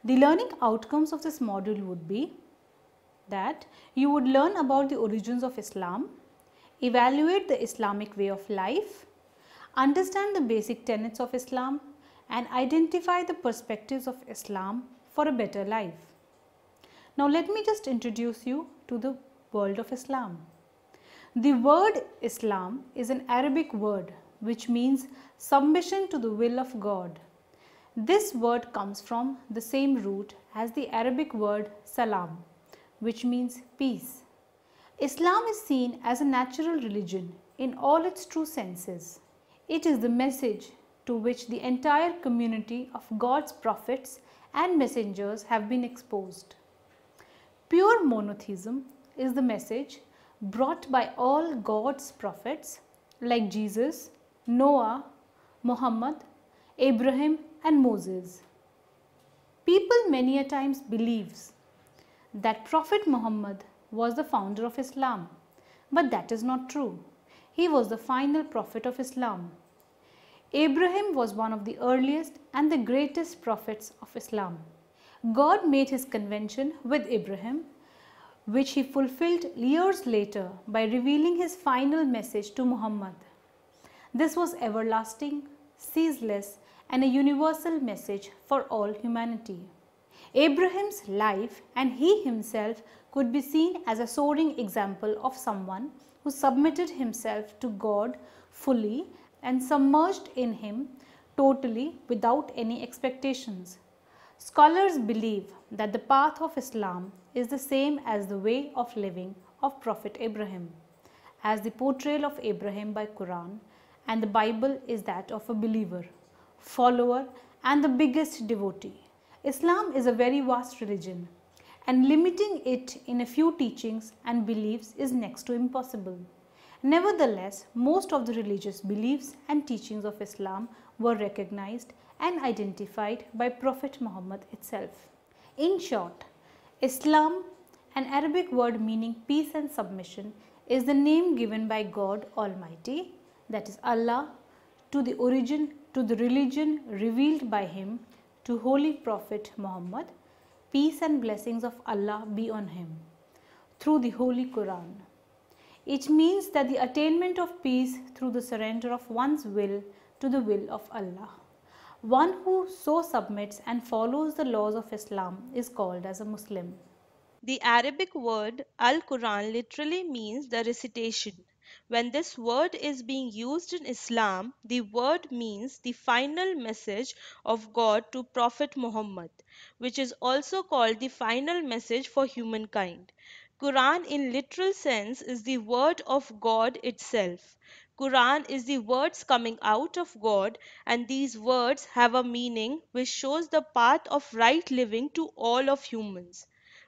The learning outcomes of this module would be that you would learn about the origins of Islam, evaluate the Islamic way of life, understand the basic tenets of Islam, and identify the perspectives of Islam for a better life. Now let me just introduce you to the world of Islam. The word Islam is an Arabic word which means submission to the will of God. This word comes from the same root as the Arabic word salam, which means peace. Islam is seen as a natural religion in all its true senses. It is the message to which the entire community of God's prophets and messengers have been exposed. Pure monotheism is the message brought by all God's prophets like Jesus, Noah, Muhammad, Abraham and Moses. People many a times believes that Prophet Muhammad was the founder of Islam, but that is not true. He was the final prophet of Islam. Abraham was one of the earliest and the greatest prophets of Islam. God made his convention with Abraham, which he fulfilled years later by revealing his final message to Muhammad. This was everlasting, ceaseless, and a universal message for all humanity. Abraham's life and he himself could be seen as a soaring example of someone who submitted himself to God fully and submerged in him totally without any expectations. Scholars believe that the path of Islam is the same as the way of living of Prophet Abraham, as the portrayal of Abraham by Quran, and the Bible is that of a believer, follower and the biggest devotee. Islam is a very vast religion and limiting it in a few teachings and beliefs is next to impossible. Nevertheless, most of the religious beliefs and teachings of Islam were recognized and identified by Prophet Muhammad itself. In short, Islam, an Arabic word meaning peace and submission, is the name given by God Almighty, that is Allah, to the religion revealed by Him to Holy Prophet Muhammad, peace and blessings of Allah be on him, through the Holy Quran. It means that the attainment of peace through the surrender of one's will to the will of Allah. One who so submits and follows the laws of Islam is called as a Muslim. The Arabic word al-Quran literally means the recitation. When this word is being used in Islam, the word means the final message of God to Prophet Muhammad, which is also called the final message for humankind. Quran in literal sense is the word of God itself. Quran is the words coming out of God, and these words have a meaning which shows the path of right living to all of humans.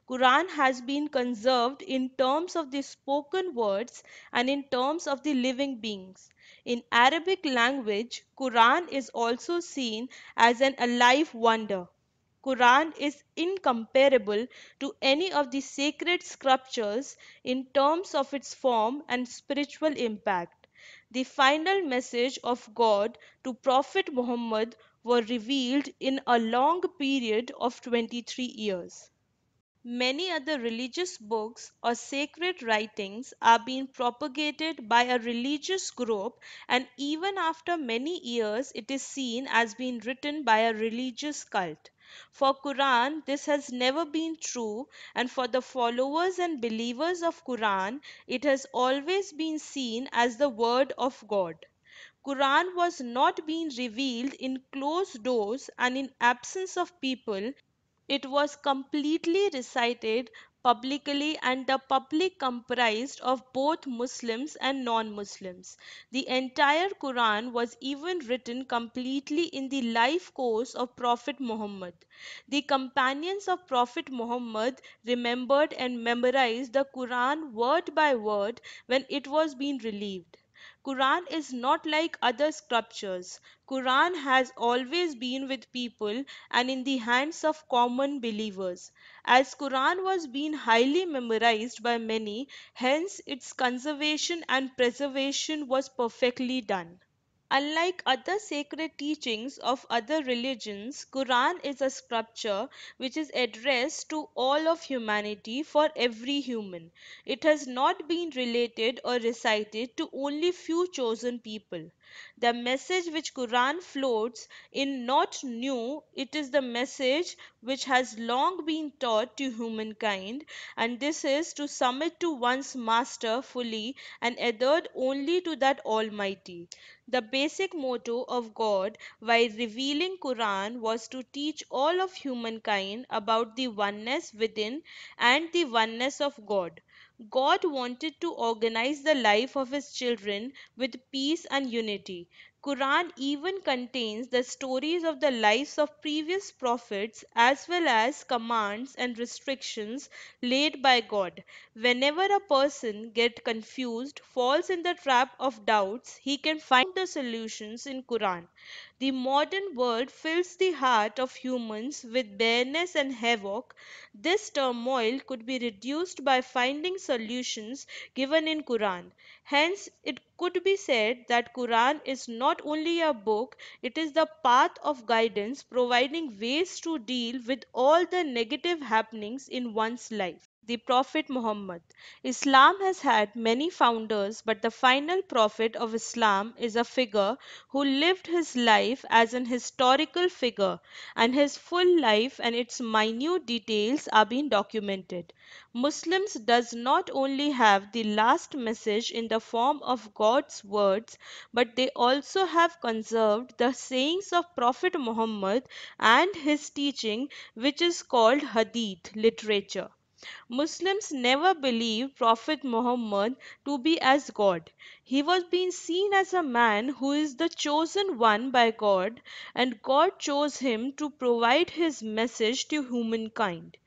Quran has been conserved in terms of the spoken words and in terms of the living beings. In Arabic language, Quran is also seen as an alive wonder. Quran is incomparable to any of the sacred scriptures in terms of its form and spiritual impact. The final message of God to Prophet Muhammad were revealed in a long period of 23 years. Many other religious books or sacred writings are being propagated by a religious group, and even after many years it is seen as being written by a religious cult. For Quran this has never been true, and for the followers and believers of Quran it has always been seen as the word of God. Quran was not being revealed in closed doors and in absence of people. It was completely recited publicly, and the public comprised of both Muslims and non-Muslims. The entire Quran was even written completely in the life course of Prophet Muhammad. The companions of Prophet Muhammad remembered and memorized the Quran word by word when it was being relieved. Quran is not like other scriptures. Quran has always been with people and in the hands of common believers. As Quran was being highly memorized by many, hence its conservation and preservation was perfectly done. Unlike other sacred teachings of other religions, Quran is a scripture which is addressed to all of humanity for every human. It has not been related or recited to only few chosen people. The message which Quran floats in not new, it is the message which has long been taught to humankind, and this is to submit to one's master fully and adhered only to that Almighty. The basic motto of God while revealing Quran was to teach all of humankind about the oneness within and the oneness of God. God wanted to organize the life of his children with peace and unity. Quran even contains the stories of the lives of previous prophets as well as commands and restrictions laid by God. Whenever a person gets confused, falls in the trap of doubts, he can find the solutions in Quran. The modern world fills the heart of humans with bareness and havoc. This turmoil could be reduced by finding solutions given in Quran. Hence, it could be said that Quran is not only a book, it is the path of guidance providing ways to deal with all the negative happenings in one's life. The Prophet Muhammad. Islam has had many founders, but the final Prophet of Islam is a figure who lived his life as an historical figure, and his full life and its minute details are being documented. Muslims does not only have the last message in the form of God's words, but they also have conserved the sayings of Prophet Muhammad and his teaching, which is called Hadith literature. Muslims never believed Prophet Muhammad to be as God. He was being seen as a man who is the chosen one by God, and God chose him to provide his message to humankind.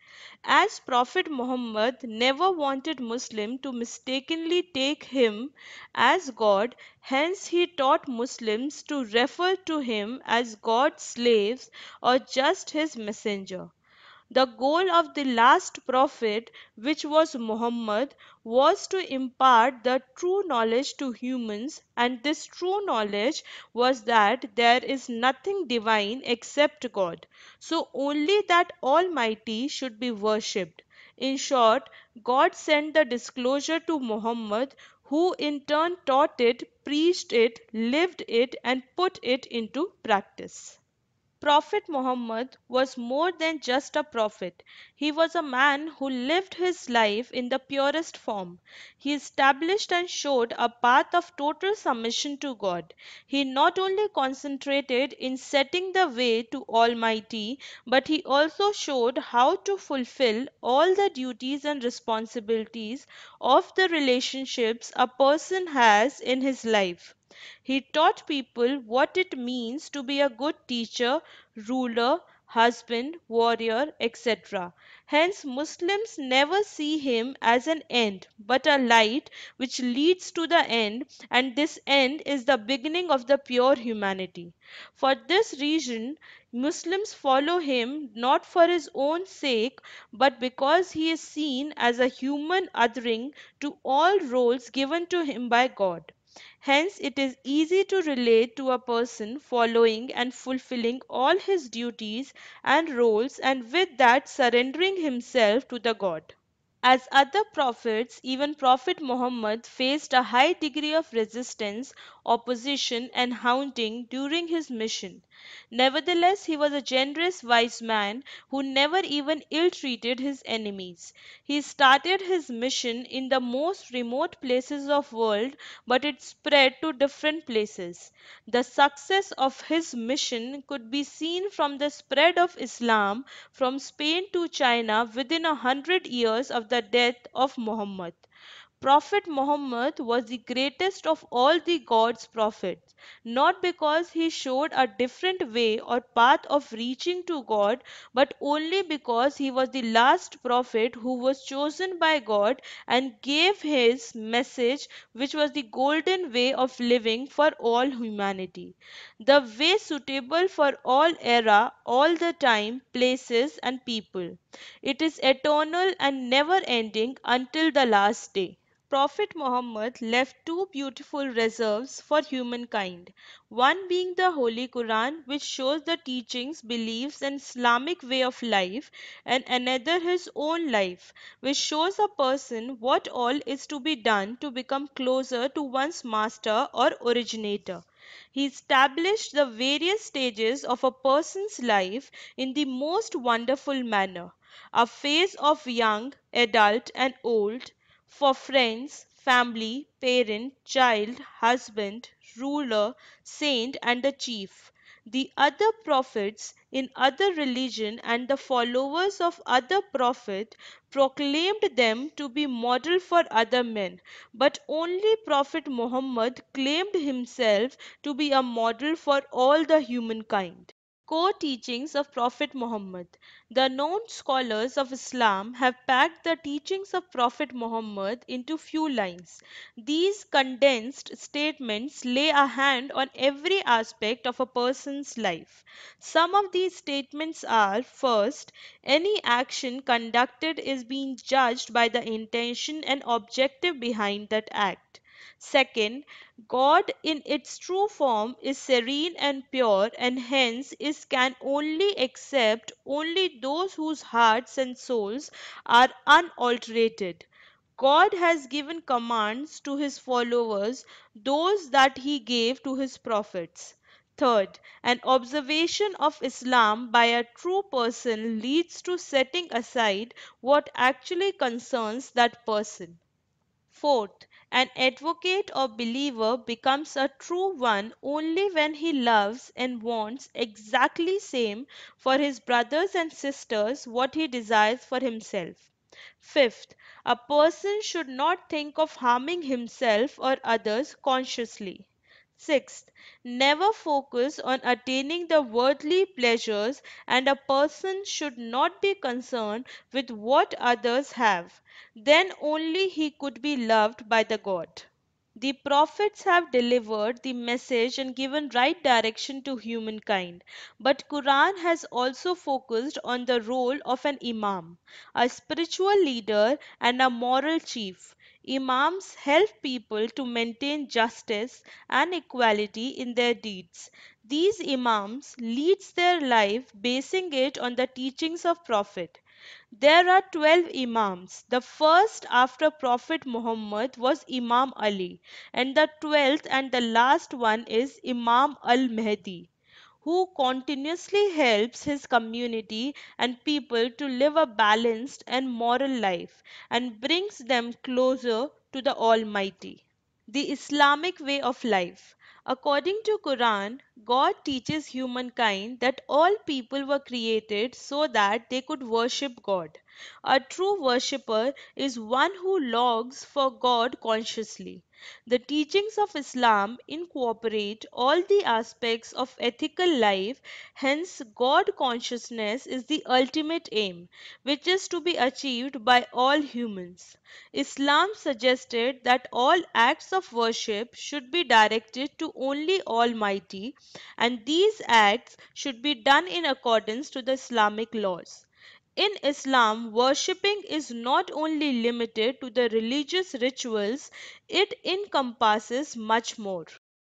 As Prophet Muhammad never wanted Muslim to mistakenly take him as God, hence he taught Muslims to refer to him as God's slaves or just his messenger. The goal of the last prophet, which was Muhammad, was to impart the true knowledge to humans, and this true knowledge was that there is nothing divine except God. So only that Almighty should be worshipped. In short, God sent the disclosure to Muhammad, who in turn taught it, preached it, lived it, and put it into practice. Prophet Muhammad was more than just a prophet. He was a man who lived his life in the purest form. He established and showed a path of total submission to God. He not only concentrated in setting the way to Almighty, but he also showed how to fulfill all the duties and responsibilities of the relationships a person has in his life. He taught people what it means to be a good teacher, ruler, husband, warrior, etc. Hence, Muslims never see him as an end, but a light which leads to the end, and this end is the beginning of the pure humanity. For this reason, Muslims follow him not for his own sake, but because he is seen as a human othering to all roles given to him by God. Hence, it is easy to relate to a person following and fulfilling all his duties and roles, and with that surrendering himself to the God. As other prophets, even Prophet Muhammad faced a high degree of resistance, opposition, and haunting during his mission. Nevertheless, he was a generous, wise man who never even ill treated his enemies. He started his mission in the most remote places of world, but it spread to different places. The success of his mission could be seen from the spread of Islam from Spain to China within 100 years of the death of Muhammad. Prophet Muhammad was the greatest of all the God's prophets, not because he showed a different way or path of reaching to God, but only because he was the last prophet who was chosen by God and gave his message, which was the golden way of living for all humanity. The way suitable for all era, all the time, places, and people. It is eternal and never ending until the last day. Prophet Muhammad left two beautiful reserves for humankind. One being the Holy Quran, which shows the teachings, beliefs, and Islamic way of life, and another his own life, which shows a person what all is to be done to become closer to one's master or originator. He established the various stages of a person's life in the most wonderful manner. A phase of young, adult, and old, for friends, family, parent, child, husband, ruler, saint, and the chief. The other prophets in other religion and the followers of other prophet proclaimed them to be model for other men, but only Prophet Muhammad claimed himself to be a model for all the humankind. Core teachings of Prophet Muhammad. The known scholars of Islam have packed the teachings of Prophet Muhammad into few lines. These condensed statements lay a hand on every aspect of a person's life. Some of these statements are: first, any action conducted is being judged by the intention and objective behind that act. Second, God in its true form is serene and pure, and hence is can only accept only those whose hearts and souls are unalterated. God has given commands to his followers, those that he gave to his prophets. Third, an observation of Islam by a true person leads to setting aside what actually concerns that person. Fourth, an advocate or believer becomes a true one only when he loves and wants exactly same for his brothers and sisters what he desires for himself. Fifth, a person should not think of harming himself or others consciously. Sixth, never focus on attaining the worldly pleasures, and a person should not be concerned with what others have. Then only he could be loved by the God. The prophets have delivered the message and given right direction to humankind, but Quran has also focused on the role of an imam, a spiritual leader and a moral chief. Imams help people to maintain justice and equality in their deeds. These imams leads their life basing it on the teachings of Prophet. There are 12 Imams. The first after Prophet Muhammad was Imam Ali, and the 12th and the last one is Imam al Mahdi, who continuously helps his community and people to live a balanced and moral life and brings them closer to the Almighty. The Islamic way of life. According to Quran, God teaches humankind that all people were created so that they could worship God. A true worshipper is one who longs for God consciously. The teachings of Islam incorporate all the aspects of ethical life, hence God consciousness is the ultimate aim, which is to be achieved by all humans. Islam suggested that all acts of worship should be directed to only Almighty, and these acts should be done in accordance to the Islamic laws. In Islam, worshipping is not only limited to the religious rituals, it encompasses much more.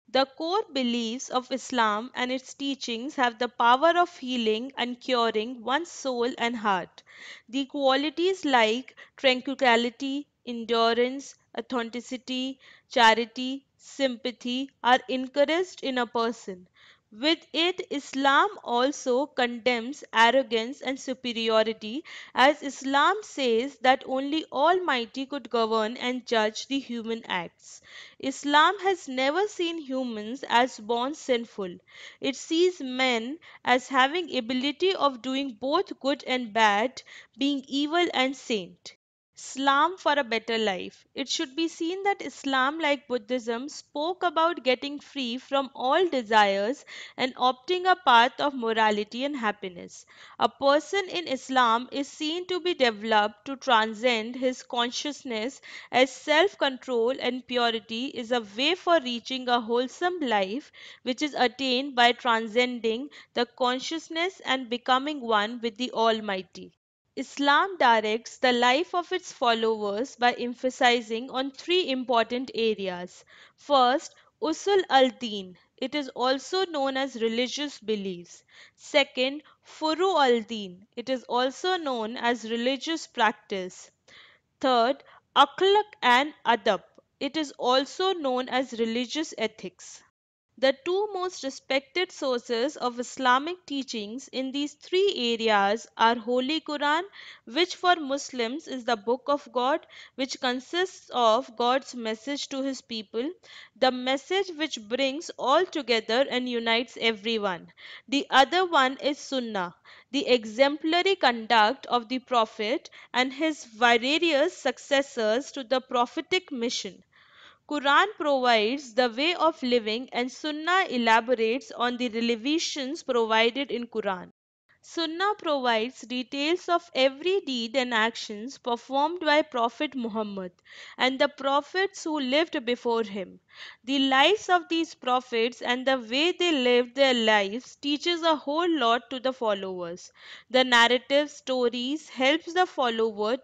The core beliefs of Islam and its teachings have the power of healing and curing one's soul and heart. The qualities like tranquility, endurance, authenticity, charity, sympathy are encouraged in a person. With it, Islam also condemns arrogance and superiority, as Islam says that only Almighty could govern and judge the human acts. Islam has never seen humans as born sinful. It sees men as having ability of doing both good and bad, being evil and saint. Islam for a better life. It should be seen that Islam, like Buddhism, spoke about getting free from all desires and opting a path of morality and happiness. A person in Islam is seen to be developed to transcend his consciousness, as self control and purity is a way for reaching a wholesome life, which is attained by transcending the consciousness and becoming one with the Almighty. Islam directs the life of its followers by emphasizing on three important areas. First, Usul al-Din. It is also known as religious beliefs. Second, Furu al-Din. It is also known as religious practice. Third, Akhlaq and Adab. It is also known as religious ethics. The two most respected sources of Islamic teachings in these three areas are Holy Quran, which for Muslims is the Book of God, which consists of God's message to his people, the message which brings all together and unites everyone. The other one is Sunnah, the exemplary conduct of the Prophet and his various successors to the prophetic mission. Quran provides the way of living and Sunnah elaborates on the revelations provided in Quran. Sunnah provides details of every deed and actions performed by Prophet Muhammad and the prophets who lived before him. The lives of these prophets and the way they lived their lives teaches a whole lot to the followers. The narrative stories helps the follower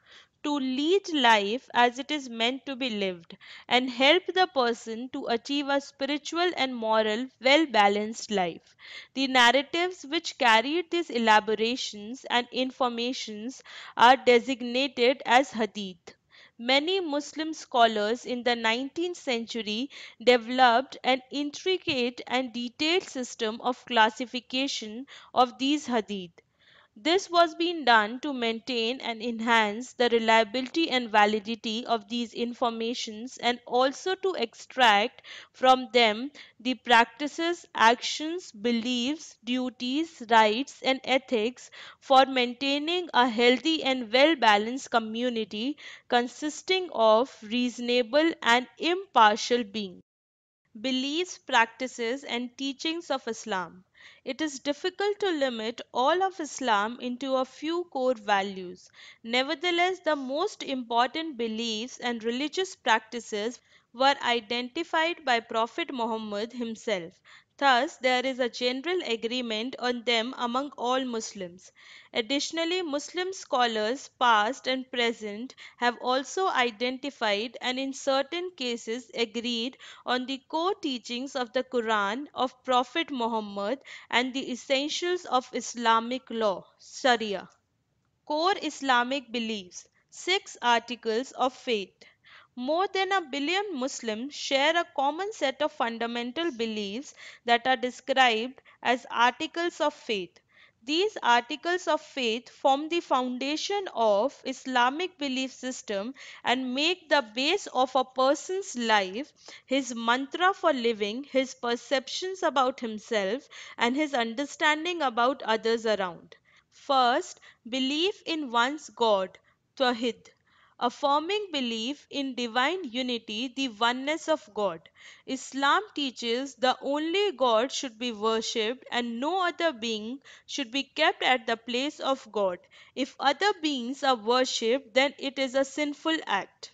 to lead life as it is meant to be lived and help the person to achieve a spiritual and moral well balanced life. The narratives which carried these elaborations and informations are designated as hadith. Many Muslim scholars in the 19th century developed an intricate and detailed system of classification of these hadith. This was being done to maintain and enhance the reliability and validity of these informations and also to extract from them the practices, actions, beliefs, duties, rights, and ethics for maintaining a healthy and well balanced community consisting of reasonable and impartial beings. Beliefs, practices, and teachings of Islam. It is difficult to limit all of Islam into a few core values. Nevertheless, the most important beliefs and religious practices were identified by Prophet Muhammad himself. Thus, there is a general agreement on them among all Muslims. Additionally, Muslim scholars, past and present, have also identified and in certain cases agreed on the core teachings of the Quran of Prophet Muhammad and the essentials of Islamic law, Sharia. Core Islamic beliefs, six articles of faith. More than a billion Muslims share a common set of fundamental beliefs that are described as articles of faith. These articles of faith form the foundation of Islamic belief system and make the base of a person's life, his mantra for living, his perceptions about himself, and his understanding about others around. First, belief in one's God, Tawhid. Affirming belief in divine unity, the oneness of God. Islam teaches the only God should be worshipped and no other being should be kept at the place of God. If other beings are worshipped, then it is a sinful act.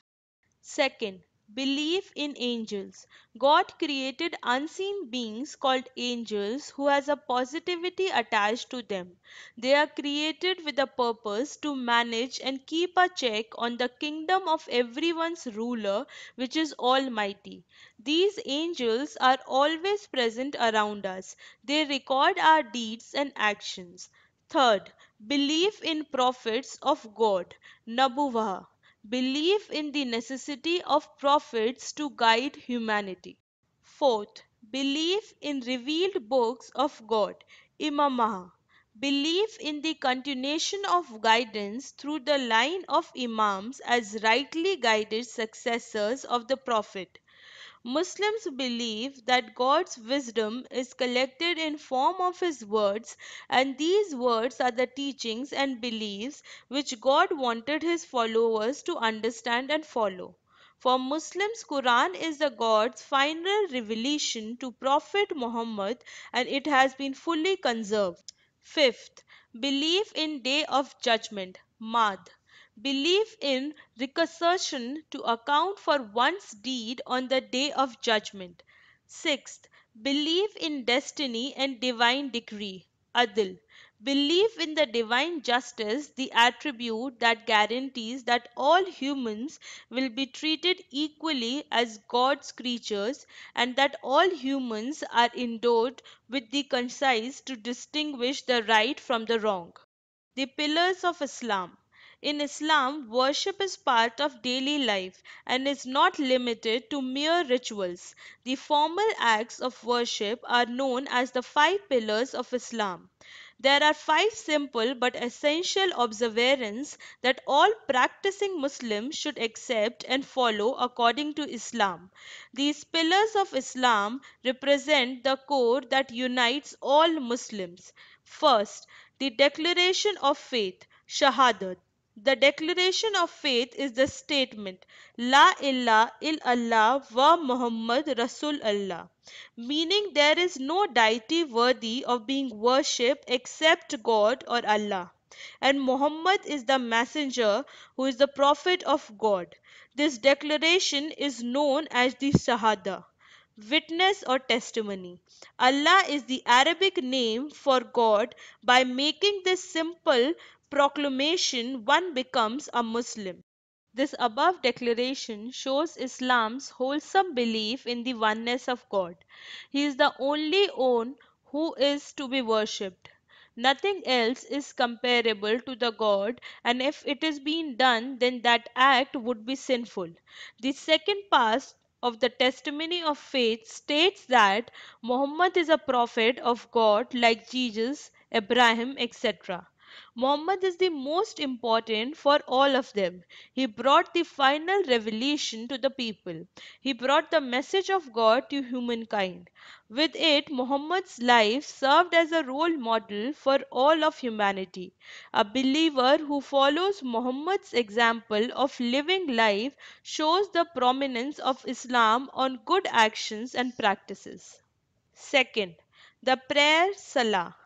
Second, belief in angels. God created unseen beings called angels who has a positivity attached to them. They are created with a purpose to manage and keep a check on the kingdom of everyone's ruler, which is Almighty. These angels are always present around us. They record our deeds and actions. Third, belief in prophets of God, Nabuwah. Belief in the necessity of prophets to guide humanity. Fourth, belief in revealed books of God, Imamah. Belief in the continuation of guidance through the line of Imams as rightly guided successors of the Prophet. Muslims believe that God's wisdom is collected in form of his words and these words are the teachings and beliefs which God wanted his followers to understand and follow. For Muslims, Quran is the God's final revelation to Prophet Muhammad and it has been fully conserved. Fifth, belief in Day of Judgment, Mad. Belief in resurrection to account for one's deed on the Day of Judgment. Sixth, belief in destiny and divine decree, Adl. Belief in the divine justice, the attribute that guarantees that all humans will be treated equally as God's creatures and that all humans are endowed with the conscience to distinguish the right from the wrong. The pillars of Islam. In Islam, worship is part of daily life and is not limited to mere rituals. The formal acts of worship are known as the five pillars of Islam. There are five simple but essential observances that all practicing Muslims should accept and follow according to Islam. These pillars of Islam represent the core that unites all Muslims. First, the declaration of faith, Shahadat. The declaration of faith is the statement, La ilaha illallah wa Muhammad Rasul Allah, meaning there is no deity worthy of being worshipped except God or Allah. And Muhammad is the messenger who is the prophet of God. This declaration is known as the Shahada, witness or testimony. Allah is the Arabic name for God. By making this simple proclamation, one becomes a Muslim. This above declaration shows Islam's wholesome belief in the oneness of God. He is the only one who is to be worshipped. Nothing else is comparable to the God, and if it is being done, then that act would be sinful. The second part of the testimony of faith states that Muhammad is a prophet of God like Jesus, Abraham, etc. Muhammad is the most important for all of them. He brought the final revelation to the people. He brought the message of God to humankind. With it, Muhammad's life served as a role model for all of humanity. A believer who follows Muhammad's example of living life shows the prominence of Islam on good actions and practices. Second, the prayer Salah.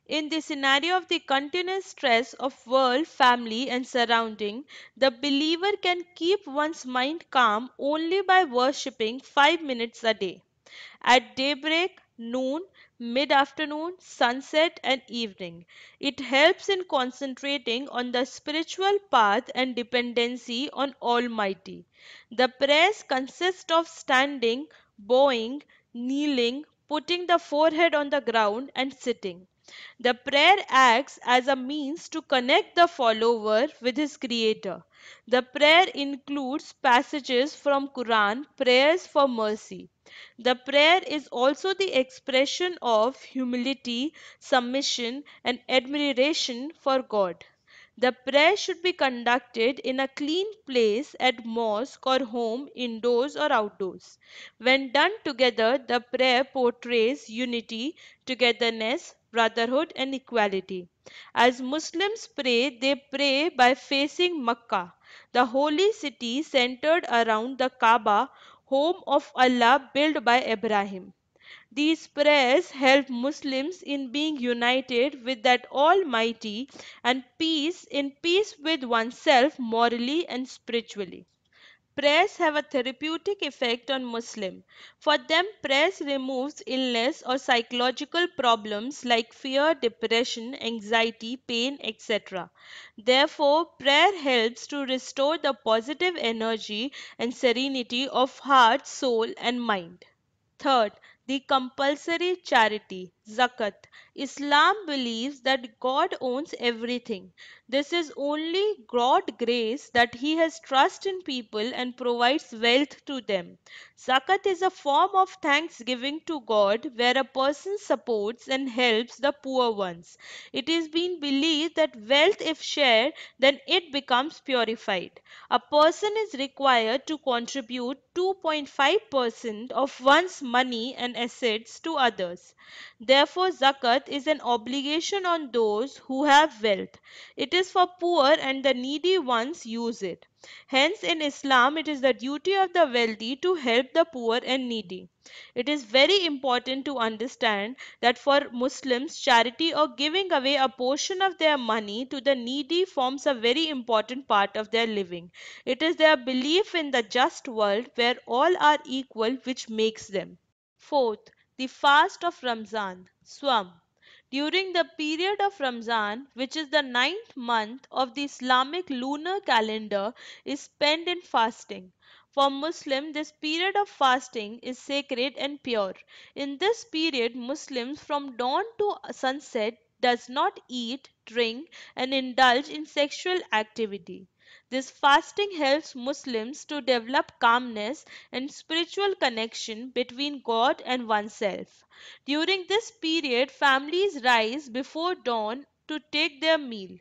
In the scenario of the continuous stress of world, family, and surrounding, the believer can keep one's mind calm only by worshipping 5 minutes a day. At daybreak, noon, mid afternoon, sunset, and evening. It helps in concentrating on the spiritual path and dependency on Almighty. The prayers consist of standing, bowing, kneeling, putting the forehead on the ground, and sitting. The prayer acts as a means to connect the follower with his creator. The prayer includes passages from Quran, prayers for mercy. The prayer is also the expression of humility, submission, and admiration for God. The prayer should be conducted in a clean place at mosque or home, indoors or outdoors. When done together, the prayer portrays unity, togetherness, brotherhood, and equality. As Muslims pray, they pray by facing Makkah, the holy city centered around the Kaaba, home of Allah built by Abraham. These prayers help Muslims in being united with that Almighty and peace with oneself morally and spiritually. Prayers have a therapeutic effect on Muslim. For them, prayers removes illness or psychological problems like fear, depression, anxiety, pain, etc. Therefore, prayer helps to restore the positive energy and serenity of heart, soul, and mind. Third, the compulsory charity, zakat. Islam believes that God owns everything. This is only God grace that He has trust in people and provides wealth to them. Zakat is a form of thanksgiving to God where a person supports and helps the poor ones. It is been believed that wealth, if shared, then it becomes purified. A person is required to contribute 2.5% of one's money and assets to others. Therefore, zakat is an obligation on those who have wealth. It is for poor and the needy ones use it. Hence, in Islam, it is the duty of the wealthy to help the poor and needy. It is very important to understand that for Muslims, charity or giving away a portion of their money to the needy forms a very important part of their living. It is their belief in the just world where all are equal which makes them. Fourth, the fast of Ramzan, Swam. During the period of Ramzan, which is the ninth month of the Islamic lunar calendar, is spent in fasting. For Muslims, this period of fasting is sacred and pure. In this period, Muslims from dawn to sunset does not eat, drink, and indulge in sexual activity. This fasting helps Muslims to develop calmness and spiritual connection between God and oneself. During this period, families rise before dawn to take their meal.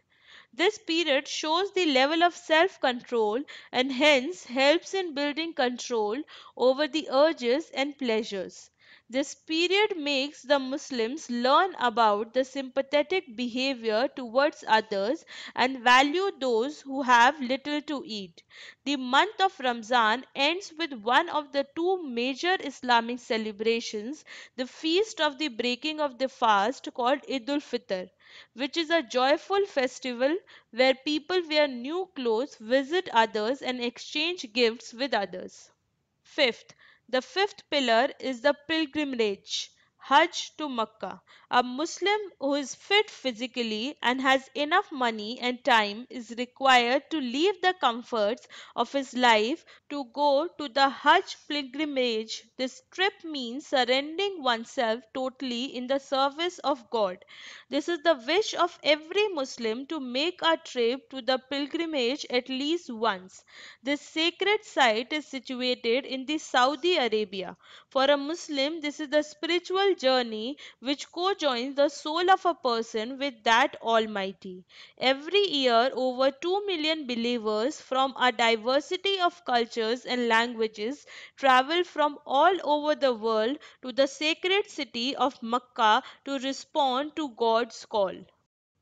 This period shows the level of self control and hence helps in building control over the urges and pleasures. This period makes the Muslims learn about the sympathetic behavior towards others and value those who have little to eat. The month of Ramzan ends with one of the two major Islamic celebrations, the feast of the breaking of the fast called Eid al-Fitr, which is a joyful festival where people wear new clothes, visit others, and exchange gifts with others. Fifth, the fifth pillar is the pilgrimage, Hajj to Makkah. A Muslim who is fit physically and has enough money and time is required to leave the comforts of his life to go to the Hajj pilgrimage. This trip means surrendering oneself totally in the service of God. This is the wish of every Muslim to make a trip to the pilgrimage at least once. This sacred site is situated in the Saudi Arabia. For a Muslim, this is the spiritual journey which co-joins the soul of a person with that Almighty. Every year, over 2 million believers from a diversity of cultures and languages travel from all over the world to the sacred city of Mecca to respond to God's call.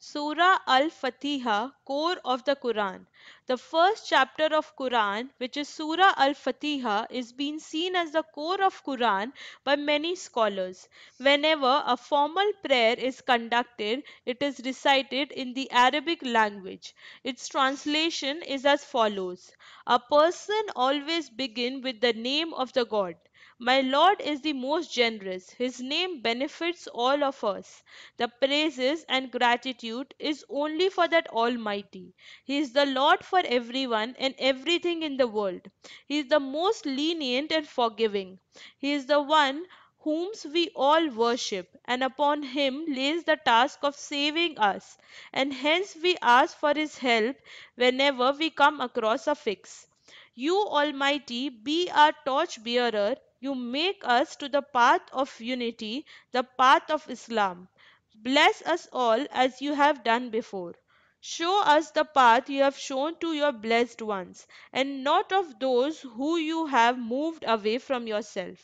Surah al-Fatihah, core of the Quran. The first chapter of Quran, which is Surah al-Fatihah, is being seen as the core of Quran by many scholars. Whenever a formal prayer is conducted, it is recited in the Arabic language. Its translation is as follows: a person always begin with the name of the God. My Lord is the most generous. His name benefits all of us. The praises and gratitude is only for that Almighty. He is the Lord for everyone and everything in the world. He is the most lenient and forgiving. He is the one whom we all worship, and upon him lays the task of saving us, and hence we ask for his help whenever we come across a fix. You, Almighty, be our torch bearer. You make us to the path of unity, the path of Islam. Bless us all as you have done before. Show us the path you have shown to your blessed ones, and not of those who you have moved away from yourself.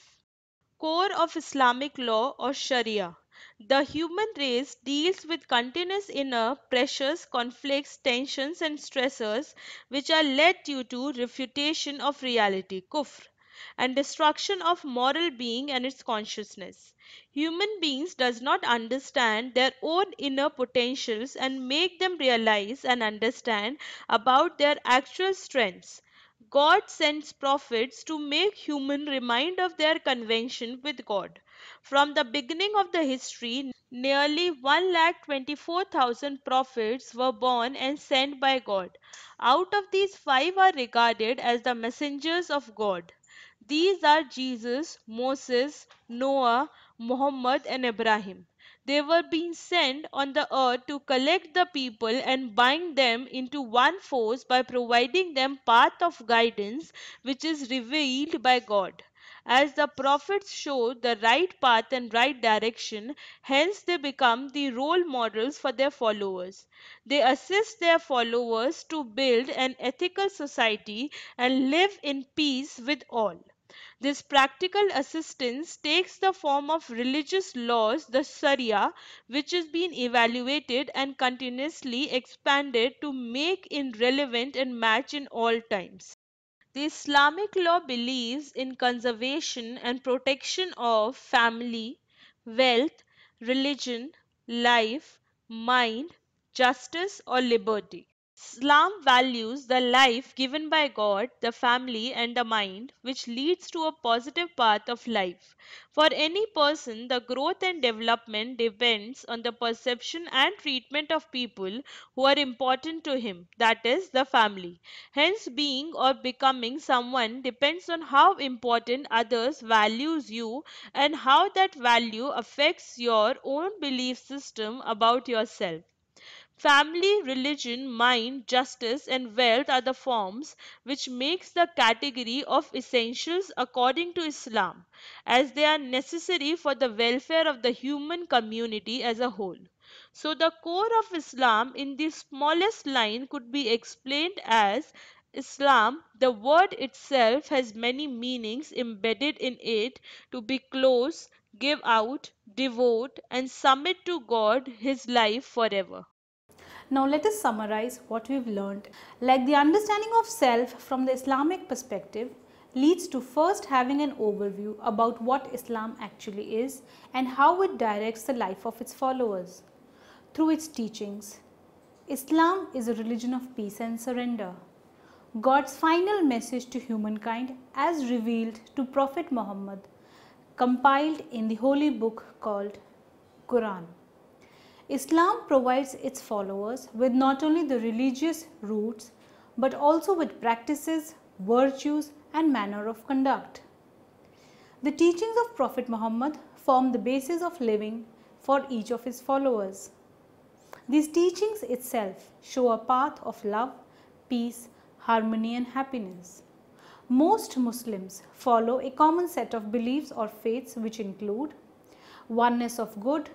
Core of Islamic law or Sharia. The human race deals with continuous inner pressures, conflicts, tensions, and stressors which are led due to refutation of reality, kufr, and destruction of moral being and its consciousness. Human beings does not understand their own inner potentials and make them realize and understand about their actual strengths. God sends prophets to make human remind of their convention with God. From the beginning of the history, nearly 1,24,000 prophets were born and sent by God. Out of these, five are regarded as the messengers of God. These are Jesus, Moses, Noah, Muhammad, and Ibrahim. They were being sent on the earth to collect the people and bind them into one force by providing them path of guidance which is revealed by God. As the prophets show the right path and right direction, hence they become the role models for their followers. They assist their followers to build an ethical society and live in peace with all. This practical assistance takes the form of religious laws, the Sharia, which is being evaluated and continuously expanded to make it relevant and match in all times. The Islamic law believes in conservation and protection of family, wealth, religion, life, mind, justice, or liberty. Islam values the life given by God, the family, and the mind, which leads to a positive path of life. For any person, the growth and development depends on the perception and treatment of people who are important to him, that is, the family. Hence, being or becoming someone depends on how important others values you and how that value affects your own belief system about yourself. Family, religion, mind, justice, and wealth are the forms which makes the category of essentials according to Islam, as they are necessary for the welfare of the human community as a whole. So the core of Islam in the smallest line could be explained as Islam. The word itself has many meanings embedded in it: to be close, give out, devote, and submit to God his life forever. Now let us summarize what we've learned. Like the understanding of self from the Islamic perspective leads to first having an overview about what Islam actually is and how it directs the life of its followers. Through its teachings, Islam is a religion of peace and surrender. God's final message to humankind as revealed to Prophet Muhammad, compiled in the holy book called Quran. Islam provides its followers with not only the religious roots but also with practices, virtues, and manner of conduct. The teachings of Prophet Muhammad form the basis of living for each of his followers. These teachings itself show a path of love, peace, harmony, and happiness. Most Muslims follow a common set of beliefs or faiths which include oneness of good,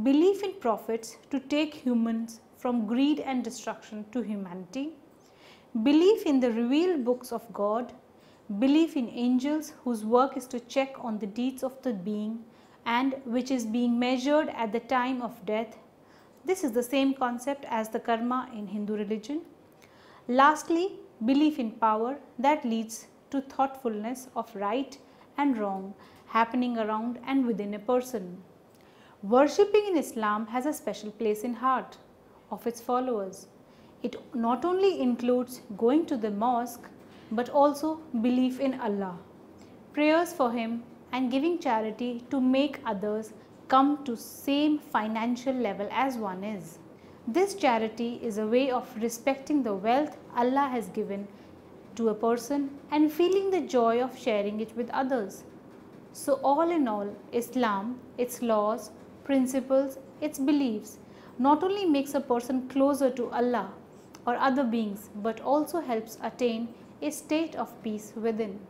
belief in prophets to take humans from greed and destruction to humanity, belief in the revealed books of God, belief in angels whose work is to check on the deeds of the being and which is being measured at the time of death. This is the same concept as the karma in Hindu religion. Lastly, belief in power that leads to thoughtfulness of right and wrong happening around and within a person. Worshipping in Islam has a special place in heart of its followers. It not only includes going to the mosque but also belief in Allah, prayers for Him, and giving charity to make others come to same financial level as one is. This charity is a way of respecting the wealth Allah has given to a person and feeling the joy of sharing it with others. So all in all, Islam, its laws, principles, its beliefs not only makes a person closer to Allah or other beings but also helps attain a state of peace within.